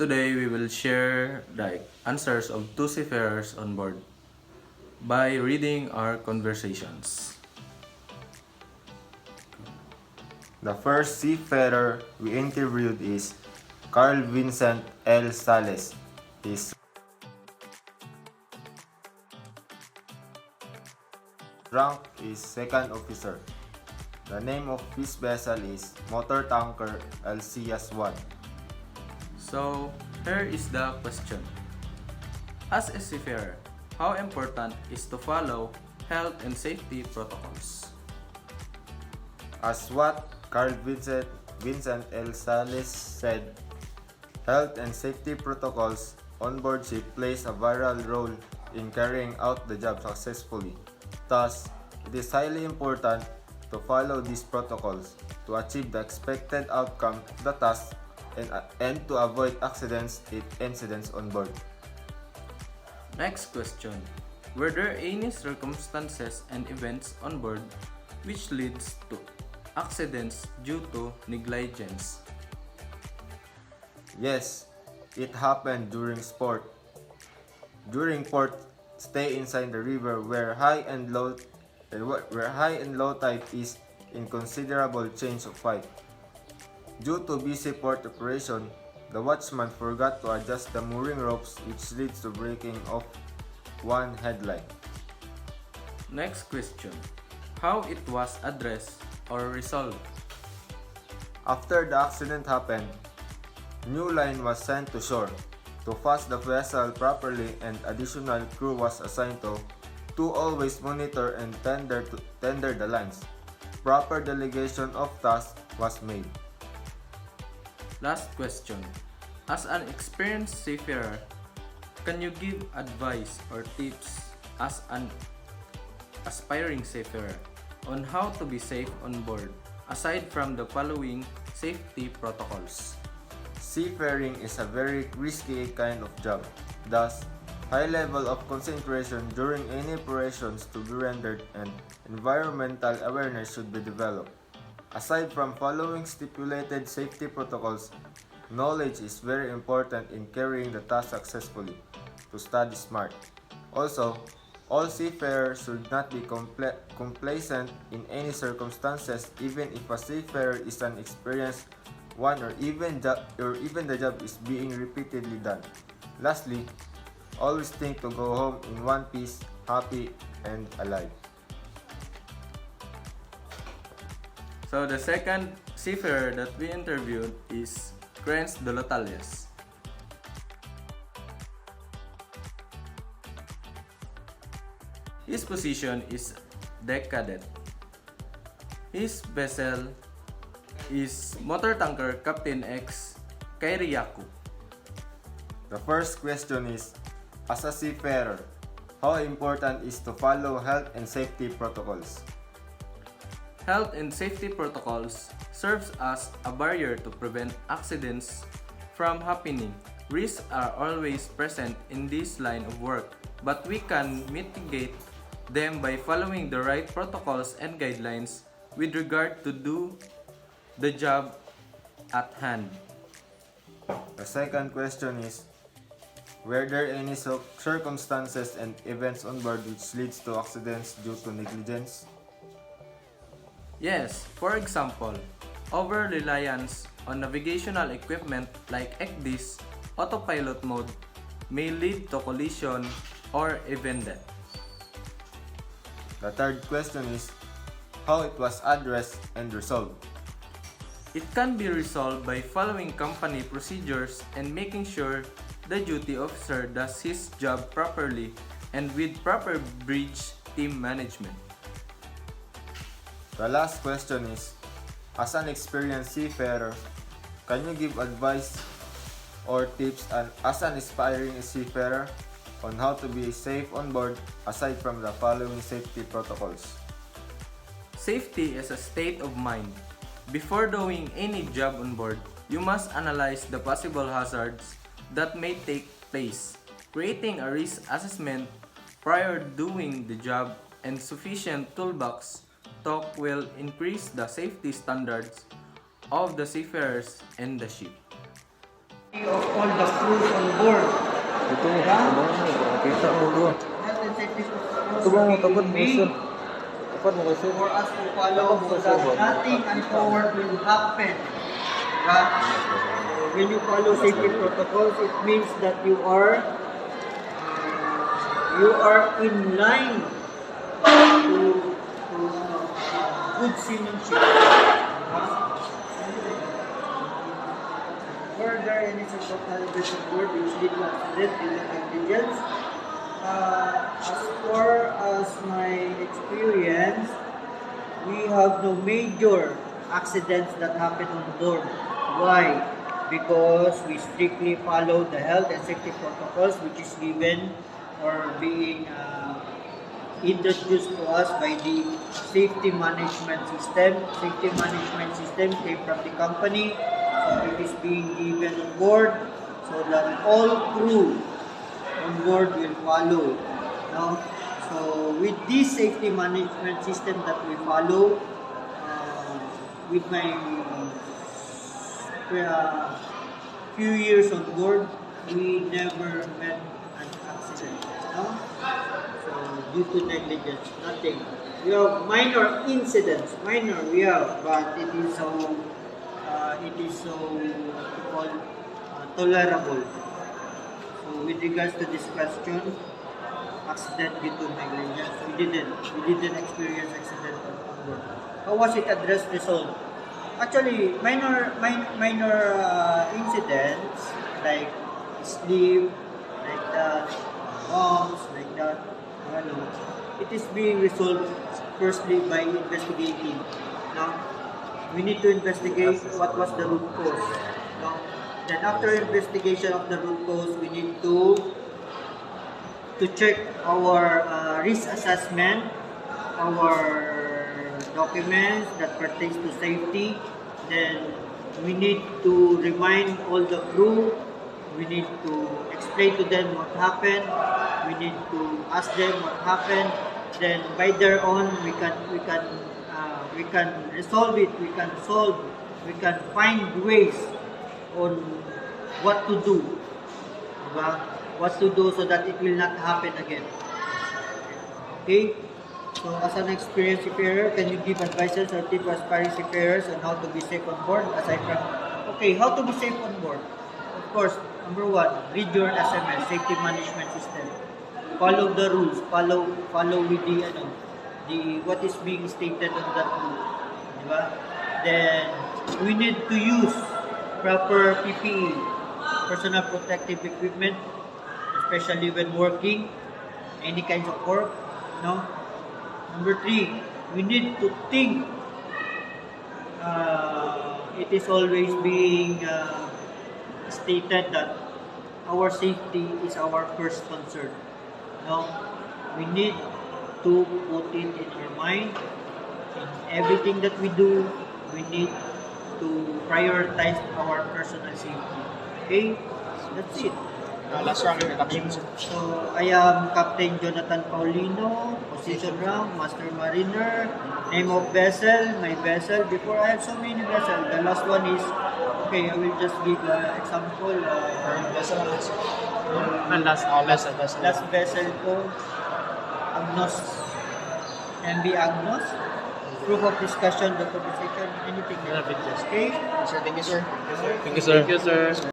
Today we will share the answers of two seafarers on board by reading our conversations. The first seafarer we interviewed is Carl Vincent L. Sales. His rank is second officer. The name of his vessel is Motor Tanker Alcias 1. So, here is the question. As a seafarer, how important is to follow health and safety protocols? As what Carl Vincent L. Sales said, health and safety protocols on board ship plays a vital role in carrying out the job successfully. Thus, it is highly important to follow these protocols to achieve the expected outcome of the task and to avoid accidents and incidents on board. Next question. Were there any circumstances and events on board which leads to accidents due to negligence? Yes, it happened during sport. During port stay inside the river where high and low tide is in considerable change of height. Due to busy port operation, the watchman forgot to adjust the mooring ropes which leads to breaking of one headline. Next question. How it was addressed or resolved? After the accident happened, new line was sent to shore to fast the vessel properly and additional crew was assigned to always monitor and tender the lines. Proper delegation of tasks was made. Last question. As an experienced seafarer, can you give advice or tips as an aspiring seafarer on how to be safe on board aside from the following safety protocols? Seafaring is a very risky kind of job. Thus, high level of concentration during any operations to be rendered and environmental awareness should be developed. Aside from following stipulated safety protocols, knowledge is very important in carrying the task successfully. To study smart. Also, all seafarers should not be complacent in any circumstances, even if a seafarer is an experienced one or even the job is being repeatedly done. Lastly, always think to go home in one piece, happy and alive. So the second seafarer that we interviewed is Crenz Dolotalias. His position is deck cadet. His vessel is Motor Tanker Captain X Kairiyaku. The first question is, as a seafarer, how important is to follow health and safety protocols? Health and safety protocols serves as a barrier to prevent accidents from happening. Risks are always present in this line of work, but we can mitigate them by following the right protocols and guidelines with regard to do the job at hand. The second question is, were there any circumstances and events on board which leads to accidents due to negligence? Yes, for example, over-reliance on navigational equipment like ECDIS, autopilot mode, may lead to collision or even death. The third question is, how it was addressed and resolved? It can be resolved by following company procedures and making sure the duty officer does his job properly and with proper bridge team management. The last question is, as an experienced seafarer, can you give advice or tips as an aspiring seafarer on how to be safe on board aside from the following safety protocols? Safety is a state of mind. Before doing any job on board, you must analyze the possible hazards that may take place, creating a risk assessment prior doing the job, and sufficient toolbox talk will increase the safety standards of the seafarers and the ship. of all the crews on board. Ito mo, tabang mo. Kita mo doon. Health and safety protocols Tabang mo, are tapad being mo, made sir. Tapad mo kasi. for us to follow so that nothing untoward will happen. Diba? When you follow safety protocols, it means that you are in line to good seamanship. Were there any circumstances on board which lead to accident due to negligence? As far as my experience, we have no major accidents that happen on board. Why? Because we strictly follow the health and safety protocols which is given or being introduced to us by the safety management system. Safety management system came from the company, so it is being given on board so that all crew on board will follow. No? So with this safety management system that we follow, with my few years on board, we never met an accident. No? So due to negligence, nothing. We have minor incidents, we have, but it is so what you call tolerable. So with regards to this question, accident due to negligence, we didn't experience accident on board. How was it addressed, resolved? Actually, minor incidents like sleep, like that, bombs, like that. It is being resolved firstly by investigating. Now, we need to investigate what was the root cause. Now, then after investigation of the root cause, we need to check our risk assessment, our documents that pertains to safety. Then we need to remind all the crew. We need to explain to them what happened. We need to ask them what happened. Then by their own, we can resolve it. We can find ways on what to do. Diba? What to do so that it will not happen again. Okay? So as an experienced seafarer, can you give advices or tips to aspiring seafarers on how to be safe on board? Aside from, okay, how to be safe on board? Of course, number one, read your SMS, safety management system. Follow the rules. Follow with the what is being stated on that rule. Diba? Then we need to use proper PPE, personal protective equipment, especially when working, any kinds of work. No. Number three, we need to think. It is always being stated that our safety is our first concern. No, we need to put it in our mind. In everything that we do, we need to prioritize our personal safety. Okay, that's it. Last round introduction, sir. So, I am Captain Jonathan Paulino, position rank, Master Mariner, name of vessel, my vessel. Before, I have so many vessels. The last one is, okay, I will just give an example. Vessel. Last vessel ko, Agnos, MV Agnos. Proof of discussion, documentation, anything. Okay? Sir, thank you, sir. Thank you, sir.